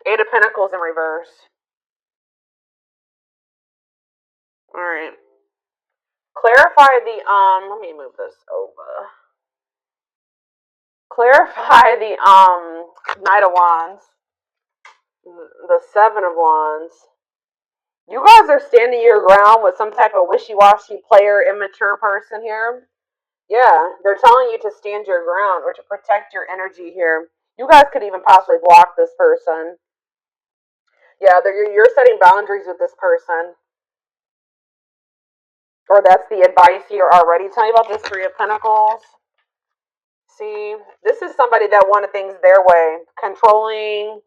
Eight of Pentacles in reverse. All right. Clarify the let me move this over. Clarify the Knight of Wands. The Seven of Wands. You guys are standing your ground with some type of wishy-washy player, immature person here. Yeah, they're telling you to stand your ground or to protect your energy here. You guys could even possibly block this person. Yeah, you're setting boundaries with this person. Or that's the advice here already. Tell me about this Three of Pentacles. See, this is somebody that wanted things their way. Controlling.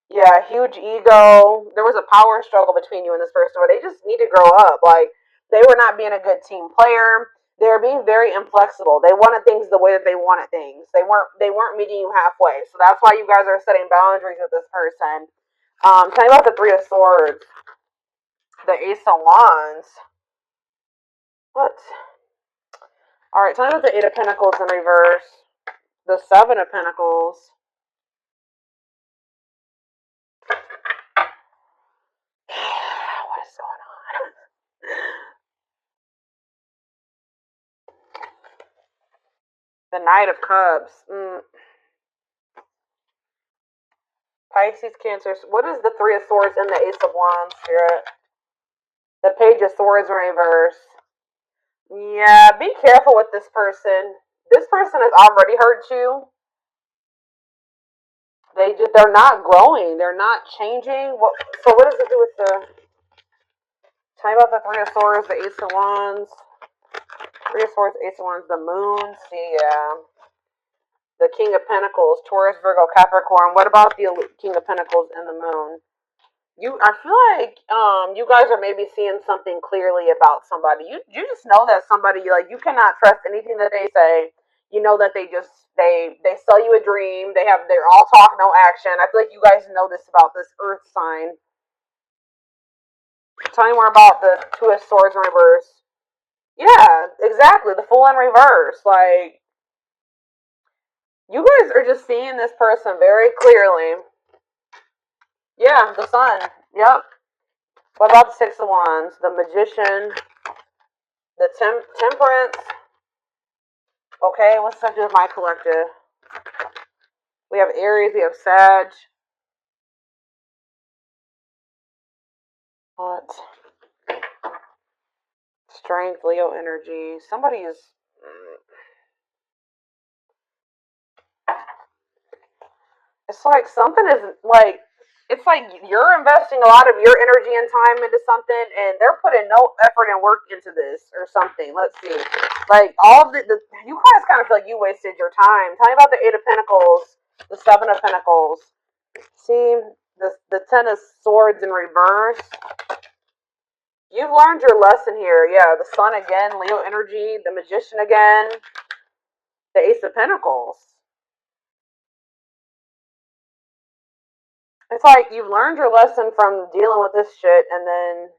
Yeah, huge ego. There was a power struggle between you and this person where they just need to grow up. Like, they were not being a good team player. They were being very inflexible. They wanted things the way that they wanted things. They weren't meeting you halfway. So that's why you guys are setting boundaries with this person. Tell me about the Three of Swords. The Ace of Wands. What? Alright, tell me about the Eight of Pentacles in reverse. The Seven of Pentacles. What is going on? The Knight of Cups. Pisces, Cancer. What is the Three of Swords and the Ace of Wands, Spirit? The Page of Swords in reverse. Yeah, be careful with this person. This person has already hurt you. They're not growing. They're not changing. So what does it do with the... Tell me about the Three of Swords, the Ace of Wands. Three of Swords, Ace of Wands, the Moon. See, yeah. The King of Pentacles, Taurus, Virgo, Capricorn. What about the King of Pentacles and the Moon? I feel like you guys are maybe seeing something clearly about somebody. You just know that somebody, like, you cannot trust anything that they say. You know that they sell you a dream. They're all talk, no action. I feel like you guys know this about this Earth sign. Tell me more about the Two of Swords in reverse. Yeah, exactly. The Fool in reverse. Like, you guys are just seeing this person very clearly. Yeah, the Sun. Yep. What about the Six of Wands? The Magician. The Temperance. Okay, what's that do with my collective? We have Aries, we have Sag. What? Strength, Leo energy. Somebody is... It's like something is like... It's like you're investing a lot of your energy and time into something, and they're putting no effort and work into this or something. Let's see. Like, all of you guys kind of feel like you wasted your time. Tell me about the Eight of Pentacles, the Seven of Pentacles. See, the Ten of Swords in reverse. You've learned your lesson here. Yeah, the Sun again, Leo energy, the Magician again, the Ace of Pentacles. It's like you've learned your lesson from dealing with this shit, and then...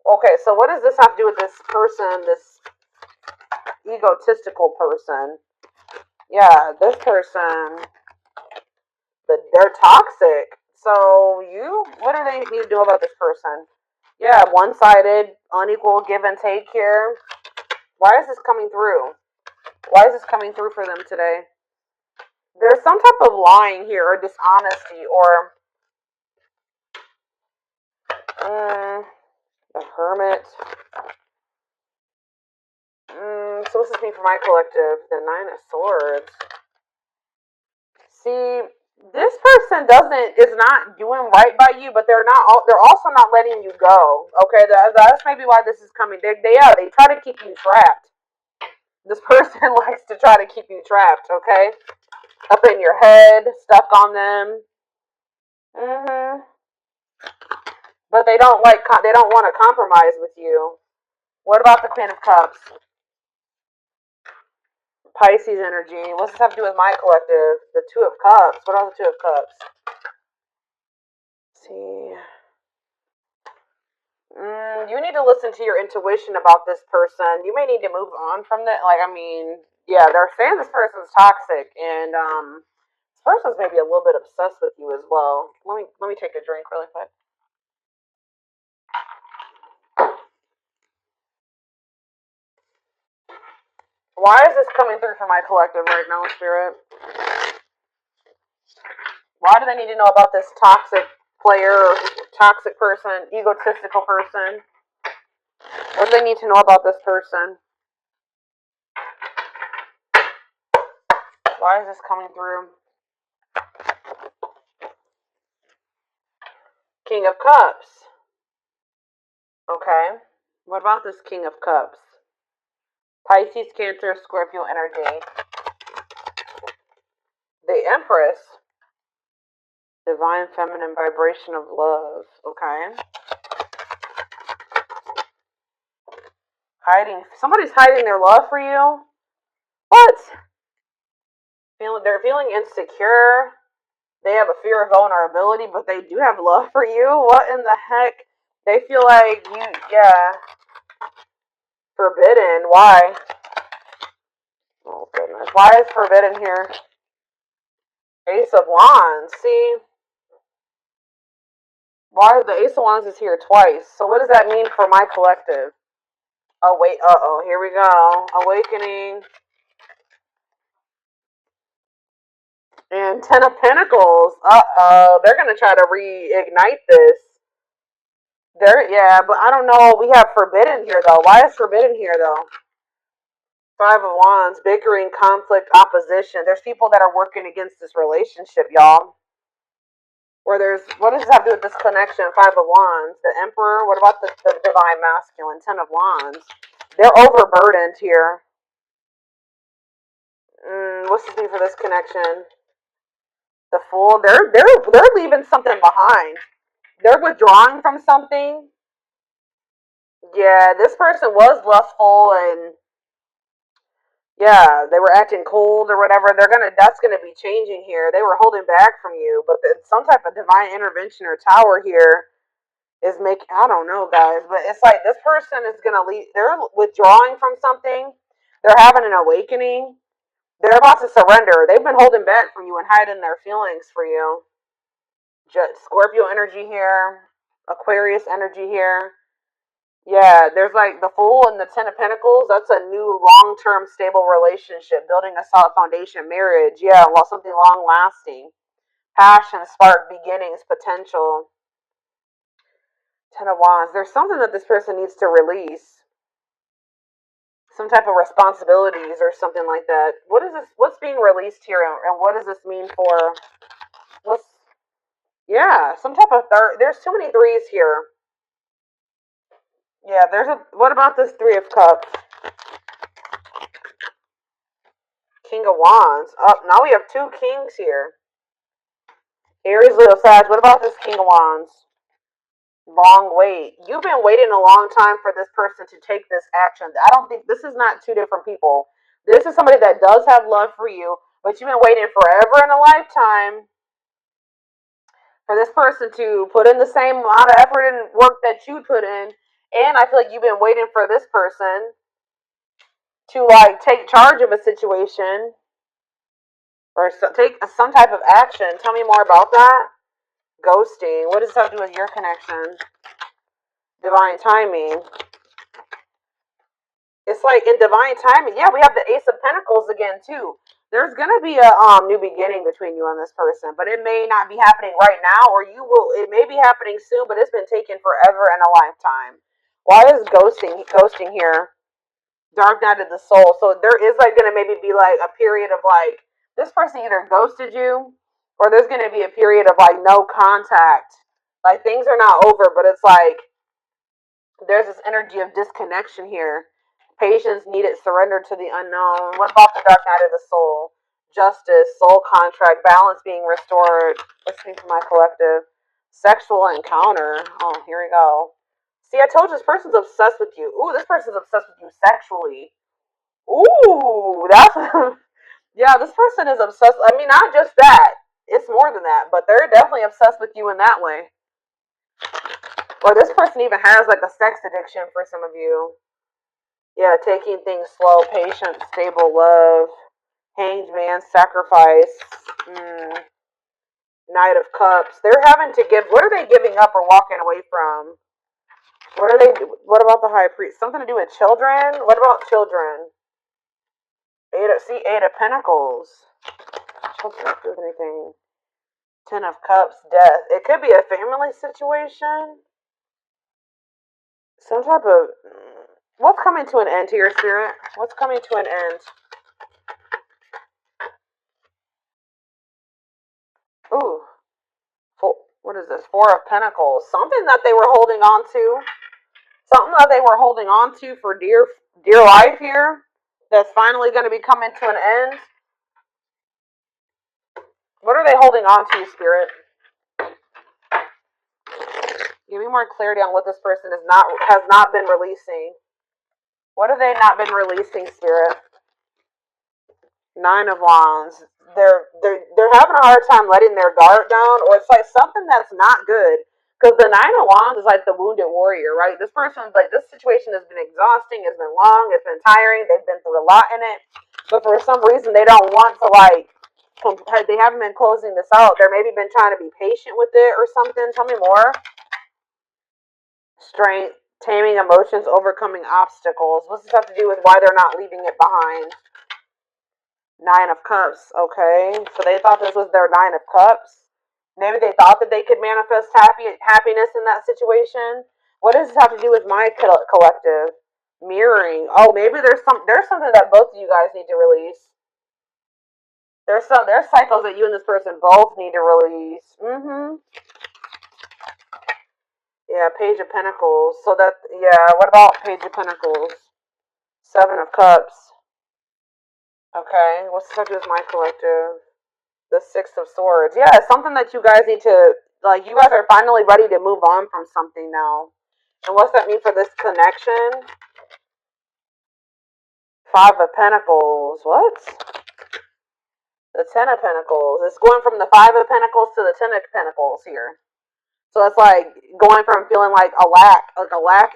Okay, so what does this have to do with this person, this egotistical person? Yeah, this person, they're toxic. So what do they need to do about this person? Yeah, one-sided, unequal give and take here. Why is this coming through? Why is this coming through for them today? There's some type of lying here, or dishonesty, or... the Hermit. So what's this mean for my collective? The Nine of Swords. See, this person is not doing right by you, but they're also not letting you go. Okay, that's maybe why this is coming. They try to keep you trapped. This person likes to try to keep you trapped. Okay, up in your head, stuck on them. But they don't want to compromise with you. What about the Queen of Cups? Pisces energy. What's this have to do with my collective? The Two of Cups. What are the Two of Cups? Let's see. You need to listen to your intuition about this person. You may need to move on from that. Like, I mean, yeah, they're saying this person's toxic, and this person's maybe a little bit obsessed with you as well. Let me take a drink really quick. Why is this coming through for my collective right now, Spirit? Why do they need to know about this toxic player, toxic person, egotistical person? What do they need to know about this person? Why is this coming through? King of Cups. Okay. What about this King of Cups? Pisces, Cancer, Scorpio energy. The Empress. Divine feminine vibration of love. Okay. Hiding. Somebody's hiding their love for you. What? They're feeling insecure. They have a fear of vulnerability, but they do have love for you. What in the heck? They feel like you, yeah. Forbidden. Why? Oh, goodness. Why is forbidden here? Ace of Wands. See? Why the Ace of Wands is here twice? So what does that mean for my collective? Oh, wait. Uh-oh. Here we go. Awakening. And Ten of Pentacles. Uh-oh. They're going to try to reignite this. Yeah, but I don't know. We have forbidden here, though. Why is forbidden here, though? Five of Wands. Bickering, conflict, opposition. There's people that are working against this relationship, y'all. What does this have to do with this connection? Five of Wands. The Emperor. What about the Divine Masculine? Ten of Wands. They're overburdened here. What's this mean for this connection? The Fool. They're leaving something behind. They're withdrawing from something. Yeah, this person was lustful and yeah, they were acting cold or whatever. That's gonna be changing here. They were holding back from you, but some type of divine intervention or tower here is making. I don't know, guys, but it's like this person is gonna leave. They're withdrawing from something. They're having an awakening. They're about to surrender. They've been holding back from you and hiding their feelings for you. Scorpio energy here, Aquarius energy here. Yeah, there's like the Fool and the Ten of Pentacles. That's a new long-term stable relationship, building a solid foundation, marriage. Yeah, well, something long-lasting. Passion, spark, beginnings, potential. Ten of Wands. There's something that this person needs to release. Some type of responsibilities or something like that. What is this? What's being released here, and what does this mean for? Yeah, some type of third. There's too many threes here. Yeah, what about this Three of Cups? King of Wands. Up. Now we have two kings here. Aries, Leo, Sag. What about this King of Wands? Long wait. You've been waiting a long time for this person to take this action. I don't think this is not two different people. This is somebody that does have love for you, but you've been waiting forever in a lifetime for this person to put in the same amount of effort and work that you put in. And I feel like you've been waiting for this person to like take charge of a situation or take some type of action. Tell me more about that. Ghosting. What does this have to do with your connection? Divine timing. It's like in divine timing. Yeah, we have the Ace of Pentacles again too. There's gonna be a new beginning between you and this person, but it may not be happening right now, or it may be happening soon, but it's been taken forever and a lifetime. Why is ghosting here? Dark night of the soul. So there is like gonna maybe be like a period of like this person either ghosted you, or there's gonna be a period of like no contact. Like things are not over, but it's like there's this energy of disconnection here. Patience needed, surrender to the unknown. What about the dark night of the soul? Justice, soul contract, balance being restored. Listening to my collective. Sexual encounter. Oh, here we go. See, I told you this person's obsessed with you. Ooh, this person's obsessed with you sexually. Ooh, that's yeah. This person is obsessed. I mean, not just that. It's more than that, but they're definitely obsessed with you in that way. Or this person even has like a sex addiction for some of you. Yeah, taking things slow, patient, stable love, hanged man, sacrifice. Knight of Cups. They're having to give. What are they giving up or walking away from? What are they? What about the High Priest? Something to do with children? What about children? Eight of Pentacles. Children not doing anything. 10 of Cups. Death. It could be a family situation. Some type of. What's coming to an end to your spirit? What's coming to an end? Ooh. What is this? 4 of Pentacles. Something that they were holding on to. Something that they were holding on to for dear life here. That's finally going to be coming to an end. What are they holding on to, Spirit? Give me more clarity on what this person has not been releasing. What have they not been releasing, Spirit? 9 of Wands. They're having a hard time letting their guard down, or it's like something that's not good. Because the 9 of Wands is like the wounded warrior, right? This person's like, this situation has been exhausting, it's been long, it's been tiring, they've been through a lot in it. But for some reason, they don't want to they haven't been closing this out. They're maybe been trying to be patient with it or something. Tell me more. Strength, taming emotions, overcoming obstacles. What's this have to do with why they're not leaving it behind? 9 of Cups. Okay, so they thought this was their 9 of Cups. Maybe they thought that they could manifest happiness in that situation. What does this have to do with my collective? Mirroring. Oh, maybe there's something that both of you guys need to release. There's cycles that you and this person both need to release. Yeah, Page of Pentacles. So what about Page of Pentacles? 7 of Cups. Okay, what's the subject with my collective? The 6 of Swords. Yeah, it's something that you guys need to, like, you guys are finally ready to move on from something now. And what's that mean for this connection? 5 of Pentacles. What? The 10 of Pentacles. It's going from the 5 of Pentacles to the 10 of Pentacles here. So it's like going from feeling like a lack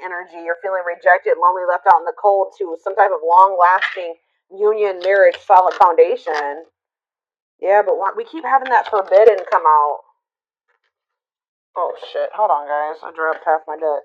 energy, you're feeling rejected, lonely, left out in the cold, to some type of long-lasting union, marriage, solid foundation. Yeah, but we keep having that forbidden come out. Oh shit! Hold on, guys. I dropped half my deck.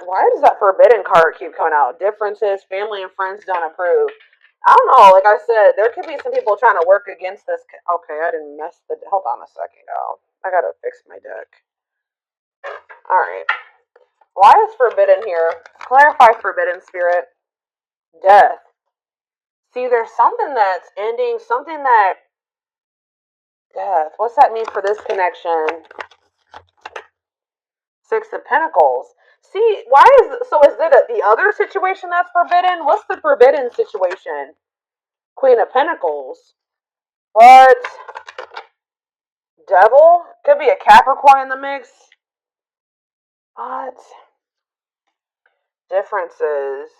Why does that forbidden card keep coming out? Differences, family and friends don't approve. I don't know. Like I said, there could be some people trying to work against this. Okay, I didn't mess the. Hold on a second, y'all. I gotta fix my deck. All right. Why is forbidden here? Clarify forbidden, Spirit. Death. See, there's something that's ending. Something that. Death. What's that mean for this connection? 6 of Pentacles. See, is it the other situation that's forbidden? What's the forbidden situation? Queen of Pentacles. What? Devil? Could be a Capricorn in the mix. What? Differences.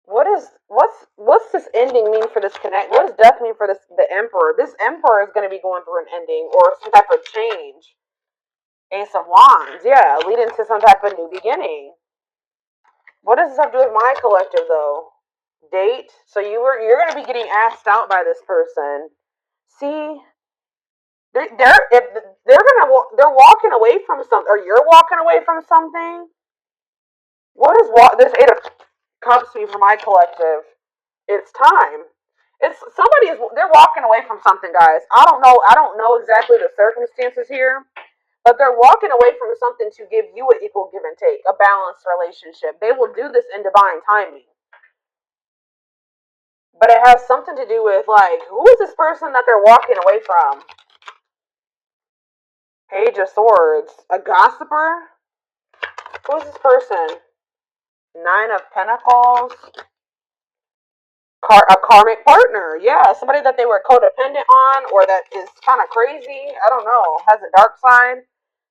What's this ending mean for this connect? What does death mean for the Emperor? This Emperor is going to be going through an ending or some type of change. Ace of Wands, yeah, leading to some type of new beginning. What does this have to do with my collective, though? Date. So you're going to be getting asked out by this person. See, they're walking away from something, or you're walking away from something. What is this 8 of Cups mean for my collective? It's time. They're walking away from something, guys. I don't know exactly the circumstances here. But they're walking away from something to give you an equal give and take, a balanced relationship. They will do this in divine timing. But it has something to do with, like, who is this person that they're walking away from? Page of Swords. A gossiper? Who is this person? 9 of Pentacles. A karmic partner. Yeah, somebody that they were codependent on, or that is kind of crazy. I don't know. Has a dark side.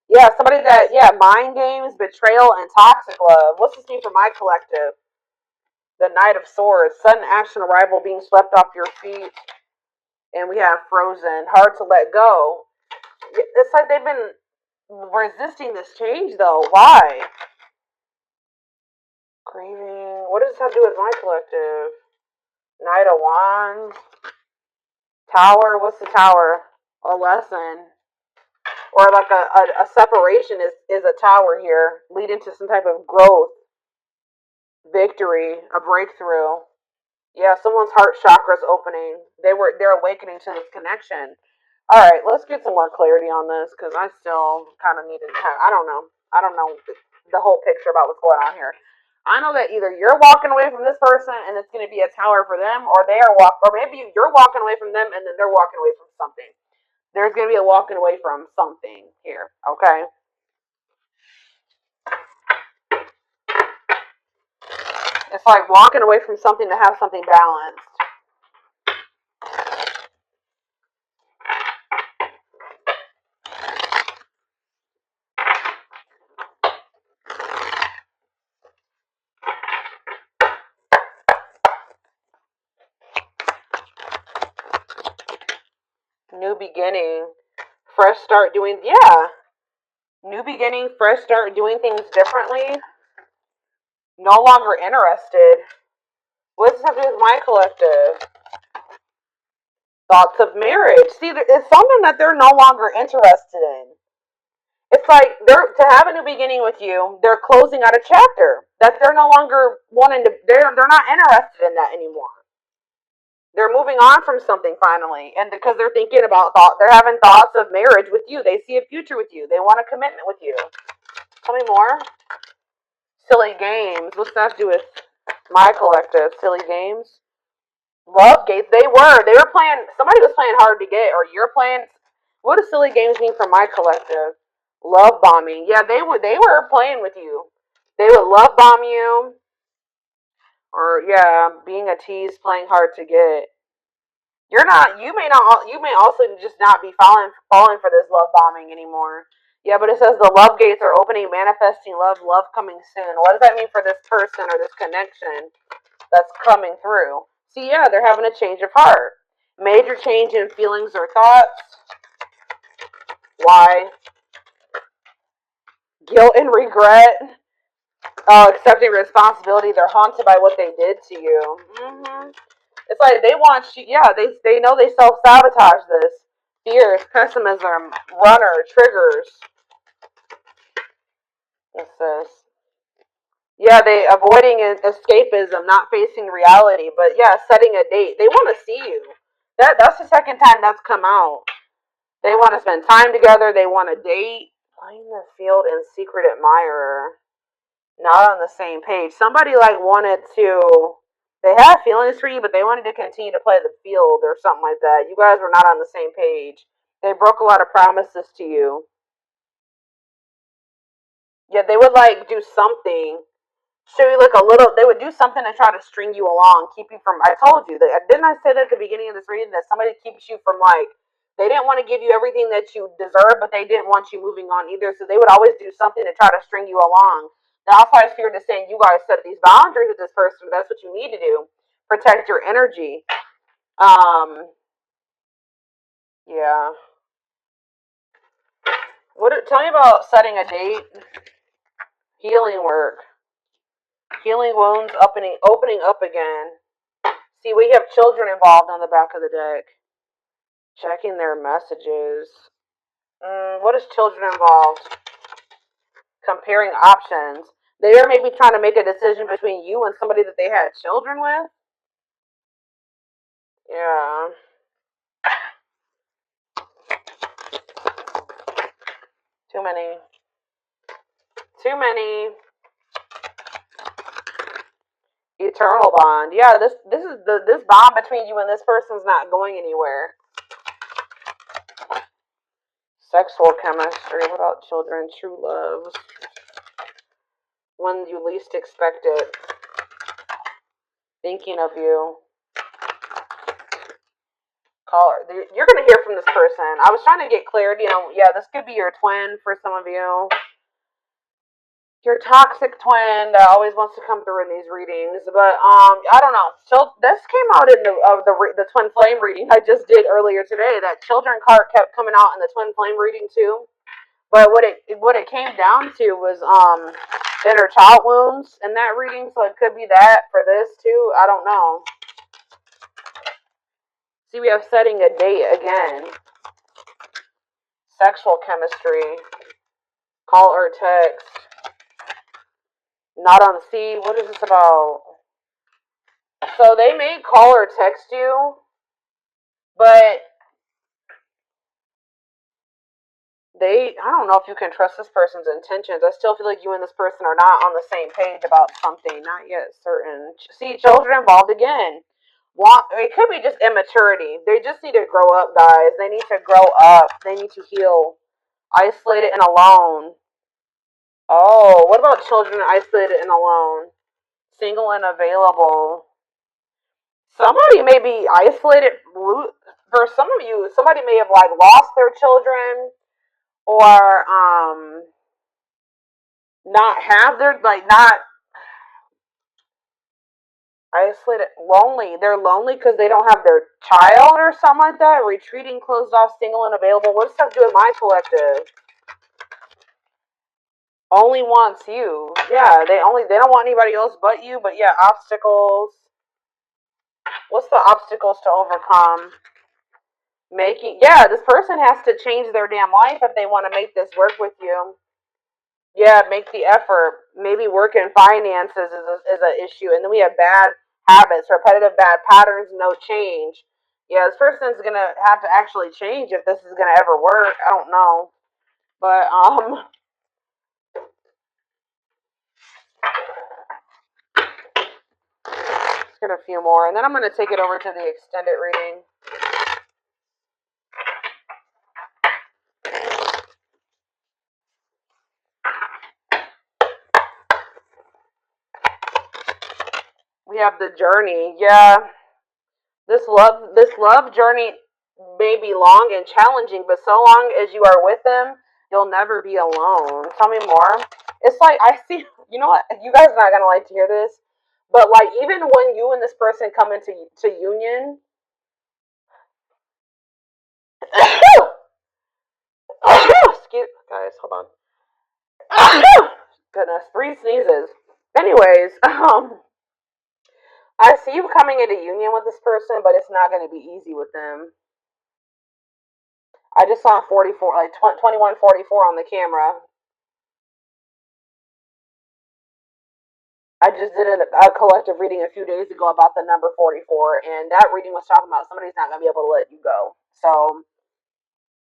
Yeah, somebody that, mind games, betrayal, and toxic love. What's this mean for my collective? The Knight of Swords. Sudden action, arrival, being swept off your feet. And we have frozen, hard to let go. It's like they've been resisting this change, though. Why? Grieving. What does this have to do with my collective? Knight of Wands. Tower. What's the tower? A lesson. Or like a separation is a tower here, leading to some type of growth, victory, a breakthrough. Yeah, someone's heart chakra's opening. They're awakening to this connection. All right, let's get some more clarity on this because I still kind of need to have. I don't know the whole picture about what's going on here. I know that either you're walking away from this person and it's going to be a tower for them, or or maybe you're walking away from them and then they're walking away from something. There's going to be a walking away from something here. Okay. It's like walking away from something to have something balanced. New beginning, fresh start doing, yeah. New beginning, fresh start doing things differently. No longer interested. What does this have to do with my collective? Thoughts of marriage. See, it's something that they're no longer interested in. It's like they're to have a new beginning with you. They're closing out a chapter that they're no longer wanting to. They're not interested in that anymore. They're moving on from something finally, and because they're thinking about they're having thoughts of marriage with you. They see a future with you. They want a commitment with you. Tell me more. Silly games. What's that to do with my collective? Silly games. Love games. They were playing. Somebody was playing hard to get, or you're playing. What does silly games mean for my collective? Love bombing. Yeah, they were playing with you. They would love bomb you, or yeah, being a tease, playing hard to get. You're not. You may not. You may also just not be falling for this love bombing anymore. Yeah, but it says the love gates are opening, manifesting love, love coming soon. What does that mean for this person or this connection that's coming through? See, yeah, they're having a change of heart, major change in feelings or thoughts. Why? Guilt and regret. Accepting responsibility. They're haunted by what they did to you. It's like they want you. Yeah, they know they self sabotage this. Fears, pessimism, runner, triggers. What's this? Yeah, they avoiding escapism, not facing reality. But yeah, setting a date. They want to see you. That's the second time that's come out. They want to spend time together. They want to date. Playing the field and secret admirer. Not on the same page. Somebody like wanted to. They had feelings for you, but they wanted to continue to play the field or something like that. You guys were not on the same page. They broke a lot of promises to you. Yeah, they would like do something, show you like a little. They would do something to try to string you along, keep you from. I told you that. Didn't I say that at the beginning of this reading that somebody keeps you from like. They didn't want to give you everything that you deserve, but they didn't want you moving on either. So they would always do something to try to string you along. That's why I feared to saying you guys set these boundaries with this person. That's what you need to do. Protect your energy. Yeah. Tell me about setting a date, healing work, healing wounds, opening up again. See, we have children involved on the back of the deck. Checking their messages. What is children involved? Comparing options. They are maybe trying to make a decision between you and somebody that they had children with. Yeah. Too many. Too many. Eternal bond. Yeah, this bond between you and this person's not going anywhere. Sexual chemistry. What about children? True love. When you least expect it. Thinking of you. Caller. You're going to hear from this person. I was trying to get clarity on, yeah, this could be your twin for some of you. Your toxic twin that always wants to come through in these readings, but I don't know. So this came out in the twin flame reading I just did earlier today. That children card kept coming out in the twin flame reading too. But what it came down to was inner child wounds in that reading, so it could be that for this too. I don't know. See, we have setting a date again. Sexual chemistry. Call or text. Not on C. What is this about? So they may call or text you, but I don't know if you can trust this person's intentions. I still feel like you and this person are not on the same page about something. Not yet certain. See, children involved again. It could be just immaturity. They just need to grow up, guys. They need to grow up. They need to heal. Isolated and alone. Oh, what about children isolated and alone? Single and available. Somebody may be isolated. For some of you, somebody may have like lost their children, or not have their, like, not isolated, lonely. They're lonely because they don't have their child or something like that. Retreating, closed off, single and available. What does that do with my collective? Only wants you. Yeah, they don't want anybody else but you. But yeah, obstacles. What's the obstacles to overcome? This person has to change their damn life if they want to make this work with you. Yeah, make the effort. Maybe work in finances is an issue. And then we have bad habits, repetitive bad patterns, no change. Yeah, this person's going to have to actually change if this is going to ever work. I don't know. But, let's get a few more. And then I'm going to take it over to the extended reading. We have the journey. Yeah. This love journey may be long and challenging, but so long as you are with them, you'll never be alone. Tell me more. It's like I see. You know what? You guys are not gonna like to hear this, but like even when you and this person come into union, excuse guys, hold on. Goodness, 3 sneezes. Anyways, I see you coming into union with this person, but it's not going to be easy with them. I just saw 44, like 2144 on the camera. I just did a collective reading a few days ago about the number 44, and that reading was talking about somebody's not going to be able to let you go. So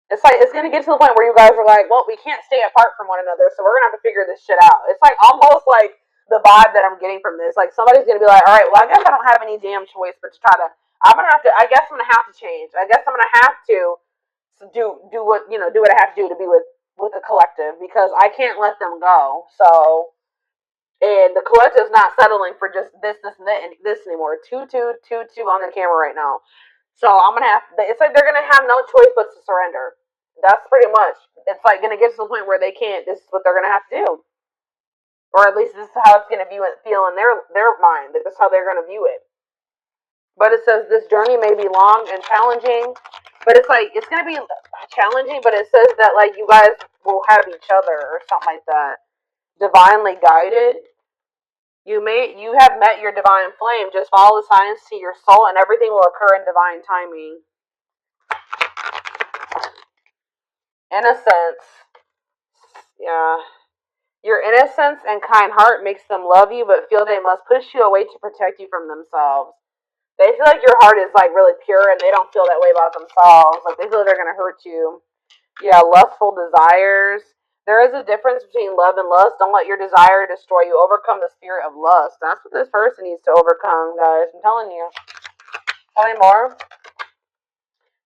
it's like it's going to get to the point where you guys are like, well, we can't stay apart from one another, so we're going to have to figure this shit out. It's like almost like the vibe that I'm getting from this. Like somebody's going to be like, all right, well, I guess I don't have any damn choice but to try to. I guess I'm going to have to change. I guess I'm going to have to do what do what I have to do to be with the collective because I can't let them go. So. And the collective's not settling for just and this anymore. 2-2-2-2 on the camera right now. So I'm gonna have. It's like they're gonna have no choice but to surrender. That's pretty much. It's like gonna get to the point where they can't. This is what they're gonna have to do, or at least this is how it's gonna feel in their mind. That this is how they're gonna view it. But it says this journey may be long and challenging. But it's like it's gonna be challenging. But it says that like you guys will have each other or something like that. Divinely guided. You have met your divine flame. Just follow the signs to your soul, and everything will occur in divine timing. Innocence. Yeah. Your innocence and kind heart makes them love you, but feel they must push you away to protect you from themselves. They feel like your heart is like really pure, and they don't feel that way about themselves. Like they feel they're gonna hurt you. Yeah, lustful desires. There is a difference between love and lust. Don't let your desire destroy you. Overcome the spirit of lust. That's what this person needs to overcome, guys. I'm telling you. Tell me more.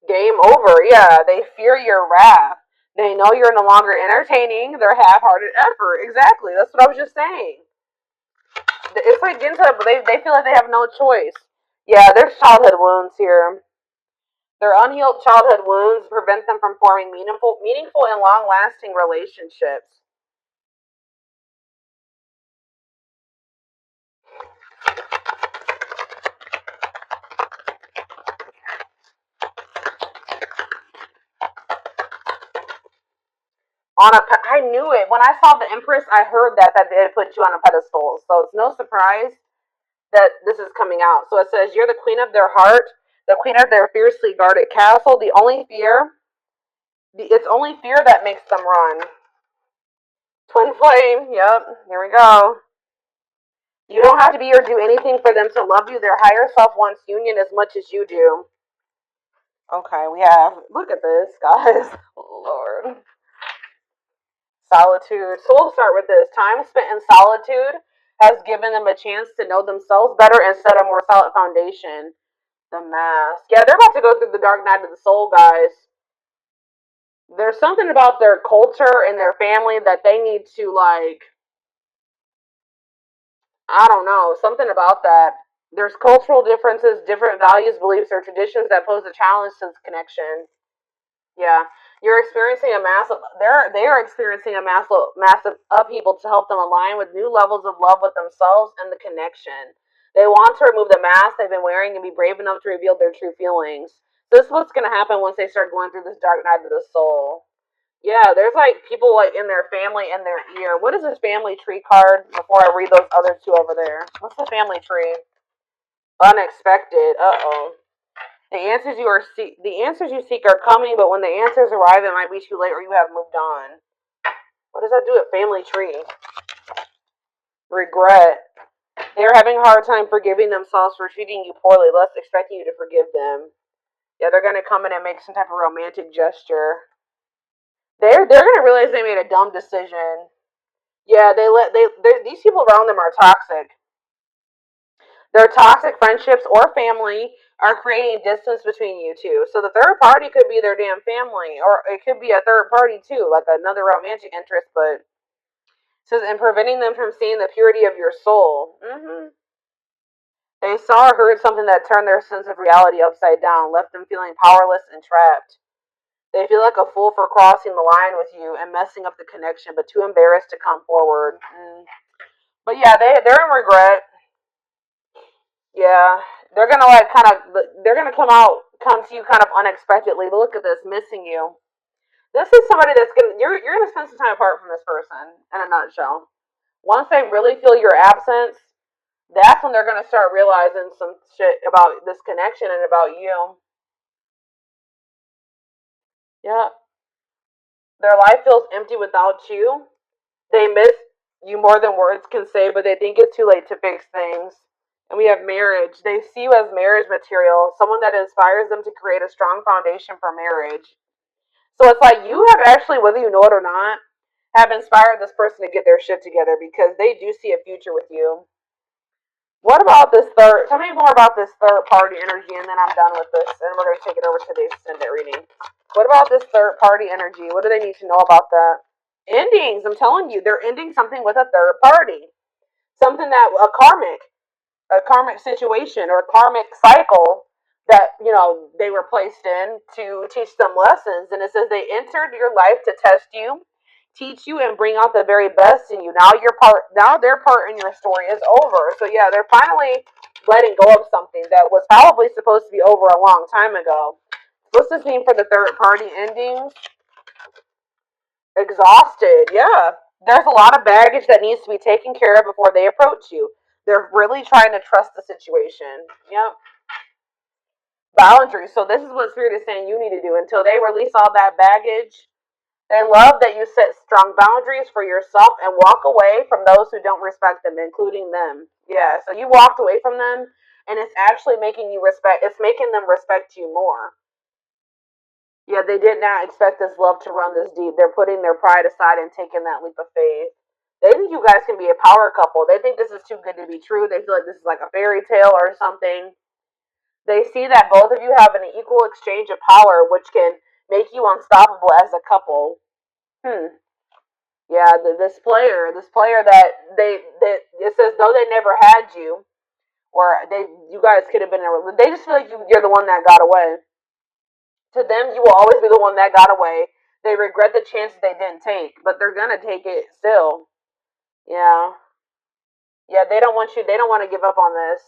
Game over. Yeah, they fear your wrath. They know you're no longer entertaining their half-hearted effort. Exactly. That's what I was just saying. It's like getting to they feel like they have no choice. Yeah, there's childhood wounds here. Their unhealed childhood wounds prevent them from forming meaningful and long-lasting relationships. I knew it. When I saw the Empress, I heard that they put you on a pedestal. So it's no surprise that this is coming out. So it says, you're the queen of their heart, the queen of their fiercely guarded castle. It's only fear that makes them run. Twin flame, yep, here we go. You don't have to be or do anything for them to love you. Their higher self wants union as much as you do. Okay, we have, look at this, guys. Oh, Lord. Solitude. So we'll start with this. Time spent in solitude has given them a chance to know themselves better and set a more solid foundation. The mask. Yeah, they're about to go through the dark night of the soul, guys. There's something about their culture and their family that they need to, like, I don't know, something about that. There's cultural differences, different values, beliefs, or traditions that pose a challenge to this connection. Yeah, you're experiencing a massive. They are experiencing a massive upheaval to help them align with new levels of love with themselves and the connection. They want to remove the mask they've been wearing and be brave enough to reveal their true feelings. This is what's going to happen once they start going through this dark night of the soul. Yeah, there's like people like in their family and their ear. What is this family tree card? Before I read those other two over there, what's the family tree? Unexpected. Uh oh. The answers you seek are coming, but when the answers arrive, it might be too late or you have moved on. What does that do at family tree? Regret. They're having a hard time forgiving themselves for treating you poorly, less expecting you to forgive them. Yeah, they're gonna come in and make some type of romantic gesture. They're gonna realize they made a dumb decision. Yeah, these people around them are toxic. Their toxic friendships or family are creating distance between you two. So the third party could be their damn family, or it could be a third party too, like another romantic interest. But it says, and preventing them from seeing the purity of your soul. They saw or heard something that turned their sense of reality upside down, left them feeling powerless and trapped. They feel like a fool for crossing the line with you and messing up the connection, but too embarrassed to come forward. But yeah, they're in regret. Yeah, they're gonna like they're gonna come to you kind of unexpectedly. But look at this, missing you. This is somebody that's you're gonna spend some time apart from this person. In a nutshell, once they really feel your absence, that's when they're gonna start realizing some shit about this connection and about you. Yeah, their life feels empty without you. They miss you more than words can say, but they think it's too late to fix things. And we have marriage. They see you as marriage material, someone that inspires them to create a strong foundation for marriage. So it's like you have actually, whether you know it or not, have inspired this person to get their shit together because they do see a future with you. What about this third? Tell me more about this third party energy, and then I'm done with this, and we're going to take it over to the extended reading. What about this third party energy? What do they need to know about that? Endings. I'm telling you, they're ending something with a third party. Something that a karmic situation or karmic cycle that they were placed in to teach them lessons. And it says they entered your life to test you, teach you, and bring out the very best in you. Now their part in your story is over. So yeah, they're finally letting go of something that was probably supposed to be over a long time ago. What's this mean for the third party endings? Exhausted, yeah. There's a lot of baggage that needs to be taken care of before they approach you. They're really trying to trust the situation. Yep. Boundaries. So this is what Spirit is saying you need to do until they release all that baggage. They love that you set strong boundaries for yourself and walk away from those who don't respect them, including them. Yeah, so you walked away from them and it's actually it's making them respect you more. Yeah, they did not expect this love to run this deep. They're putting their pride aside and taking that leap of faith. They think you guys can be a power couple. They think this is too good to be true. They feel like this is like a fairy tale or something. They see that both of you have an equal exchange of power, which can make you unstoppable as a couple. Yeah, this player that it says though they never had you, or you guys could have been they just feel like you're the one that got away. To them, you will always be the one that got away. They regret the chances they didn't take, but they're gonna take it still. Yeah. Yeah, they don't want you. They don't want to give up on this.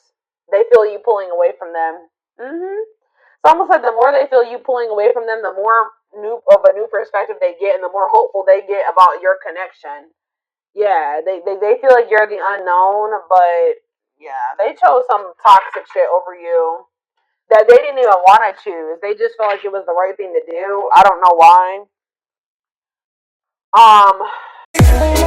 They feel you pulling away from them. It's almost like the more they feel you pulling away from them, the more a new perspective they get, and the more hopeful they get about your connection. Yeah, they feel like you're the unknown, but yeah, they chose some toxic shit over you that they didn't even want to choose. They just felt like it was the right thing to do. I don't know why. Um,